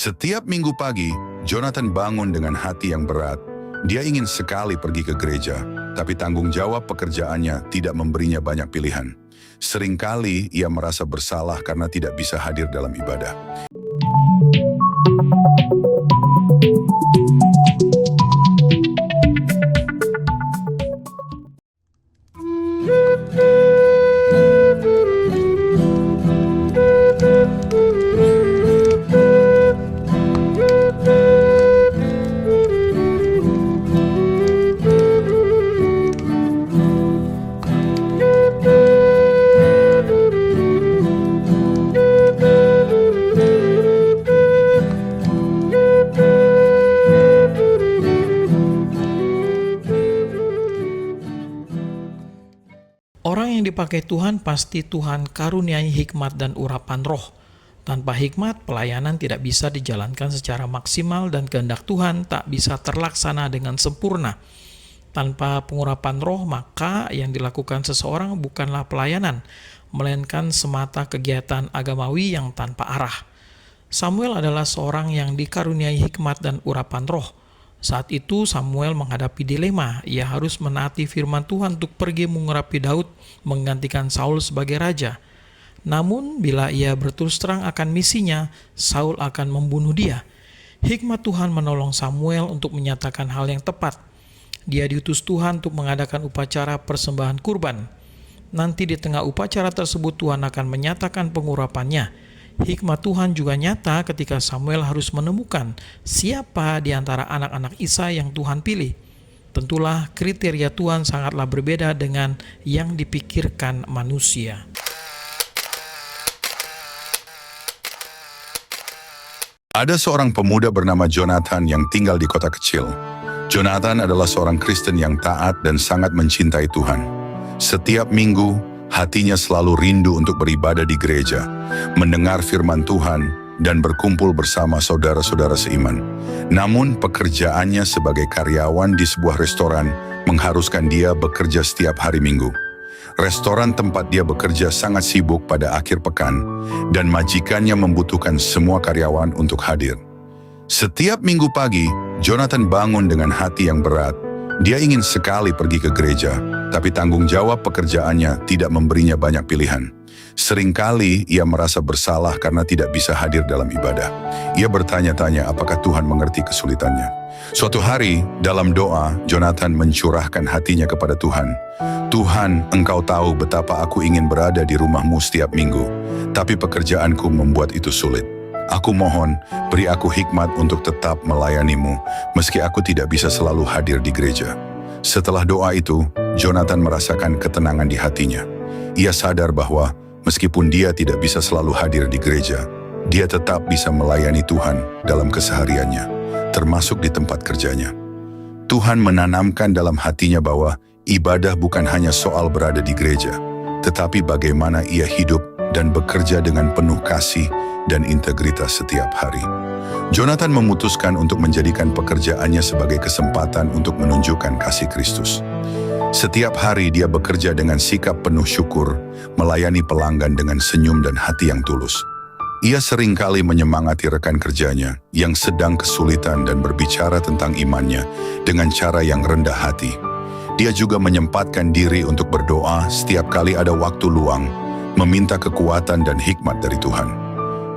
Setiap minggu pagi, Jonathan bangun dengan hati yang berat. Dia ingin sekali pergi ke gereja, tapi tanggung jawab pekerjaannya tidak memberinya banyak pilihan. Seringkali ia merasa bersalah karena tidak bisa hadir dalam ibadah. Orang yang dipakai Tuhan pasti Tuhan karuniai hikmat dan urapan roh. Tanpa hikmat, pelayanan tidak bisa dijalankan secara maksimal dan kehendak Tuhan tak bisa terlaksana dengan sempurna. Tanpa pengurapan roh, maka yang dilakukan seseorang bukanlah pelayanan, melainkan semata kegiatan agamawi yang tanpa arah. Samuel adalah seorang yang dikaruniai hikmat dan urapan roh. Saat itu Samuel menghadapi dilema, ia harus menaati firman Tuhan untuk pergi mengurapi Daud menggantikan Saul sebagai raja. Namun bila ia berterus terang akan misinya, Saul akan membunuh dia. Hikmat Tuhan menolong Samuel untuk menyatakan hal yang tepat. Dia diutus Tuhan untuk mengadakan upacara persembahan kurban. Nanti di tengah upacara tersebut Tuhan akan menyatakan pengurapannya. Hikmat Tuhan juga nyata ketika Samuel harus menemukan siapa di antara anak-anak Isai yang Tuhan pilih. Tentulah kriteria Tuhan sangatlah berbeda dengan yang dipikirkan manusia. Ada seorang pemuda bernama Jonathan yang tinggal di kota kecil. Jonathan adalah seorang Kristen yang taat dan sangat mencintai Tuhan. Setiap minggu, hatinya selalu rindu untuk beribadah di gereja, mendengar firman Tuhan, dan berkumpul bersama saudara-saudara seiman. Namun pekerjaannya sebagai karyawan di sebuah restoran mengharuskan dia bekerja setiap hari Minggu. Restoran tempat dia bekerja sangat sibuk pada akhir pekan, dan majikannya membutuhkan semua karyawan untuk hadir. Setiap minggu pagi, Jonathan bangun dengan hati yang berat. Dia ingin sekali pergi ke gereja, tapi tanggung jawab pekerjaannya tidak memberinya banyak pilihan. Seringkali ia merasa bersalah karena tidak bisa hadir dalam ibadah. Ia bertanya-tanya apakah Tuhan mengerti kesulitannya. Suatu hari, dalam doa, Jonathan mencurahkan hatinya kepada Tuhan. Tuhan, Engkau tahu betapa aku ingin berada di rumah-Mu setiap minggu, tapi pekerjaanku membuat itu sulit. Aku mohon, beri aku hikmat untuk tetap melayani-Mu, meski aku tidak bisa selalu hadir di gereja. Setelah doa itu, Jonathan merasakan ketenangan di hatinya. Ia sadar bahwa meskipun dia tidak bisa selalu hadir di gereja, dia tetap bisa melayani Tuhan dalam kesehariannya, termasuk di tempat kerjanya. Tuhan menanamkan dalam hatinya bahwa ibadah bukan hanya soal berada di gereja, tetapi bagaimana ia hidup dan bekerja dengan penuh kasih dan integritas setiap hari. Jonathan memutuskan untuk menjadikan pekerjaannya sebagai kesempatan untuk menunjukkan kasih Kristus. Setiap hari dia bekerja dengan sikap penuh syukur, melayani pelanggan dengan senyum dan hati yang tulus. Ia seringkali menyemangati rekan kerjanya yang sedang kesulitan dan berbicara tentang imannya dengan cara yang rendah hati. Dia juga menyempatkan diri untuk berdoa setiap kali ada waktu luang, meminta kekuatan dan hikmat dari Tuhan.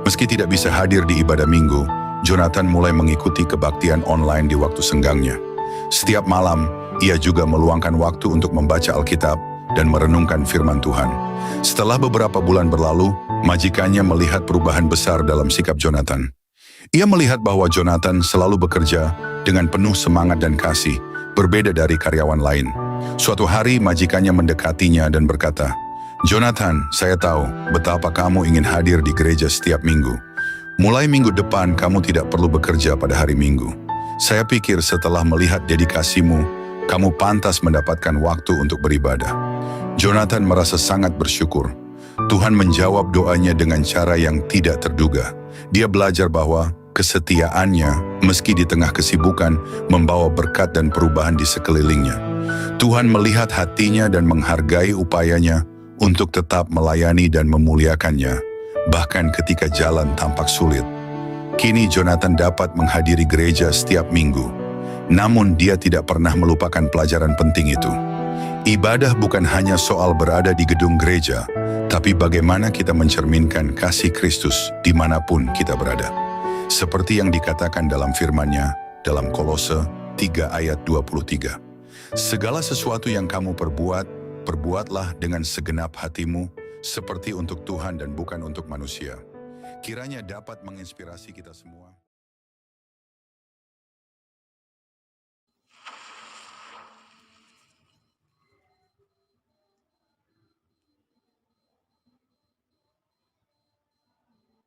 Meski tidak bisa hadir di ibadah minggu, Jonathan mulai mengikuti kebaktian online di waktu senggangnya. Setiap malam, ia juga meluangkan waktu untuk membaca Alkitab dan merenungkan firman Tuhan. Setelah beberapa bulan berlalu, majikannya melihat perubahan besar dalam sikap Jonathan. Ia melihat bahwa Jonathan selalu bekerja dengan penuh semangat dan kasih, berbeda dari karyawan lain. Suatu hari, majikannya mendekatinya dan berkata, "Jonathan, saya tahu betapa kamu ingin hadir di gereja setiap minggu. Mulai minggu depan kamu tidak perlu bekerja pada hari Minggu. Saya pikir setelah melihat dedikasimu, kamu pantas mendapatkan waktu untuk beribadah." Jonathan merasa sangat bersyukur. Tuhan menjawab doanya dengan cara yang tidak terduga. Dia belajar bahwa kesetiaannya, meski di tengah kesibukan, membawa berkat dan perubahan di sekelilingnya. Tuhan melihat hatinya dan menghargai upayanya untuk tetap melayani dan memuliakannya, bahkan ketika jalan tampak sulit. Kini Jonathan dapat menghadiri gereja setiap minggu, namun dia tidak pernah melupakan pelajaran penting itu. Ibadah bukan hanya soal berada di gedung gereja, tapi bagaimana kita mencerminkan kasih Kristus dimanapun kita berada. Seperti yang dikatakan dalam firman-Nya dalam Kolose 3 ayat 23. Segala sesuatu yang kamu perbuat, perbuatlah dengan segenap hatimu, seperti untuk Tuhan dan bukan untuk manusia. Kiranya dapat menginspirasi kita semua.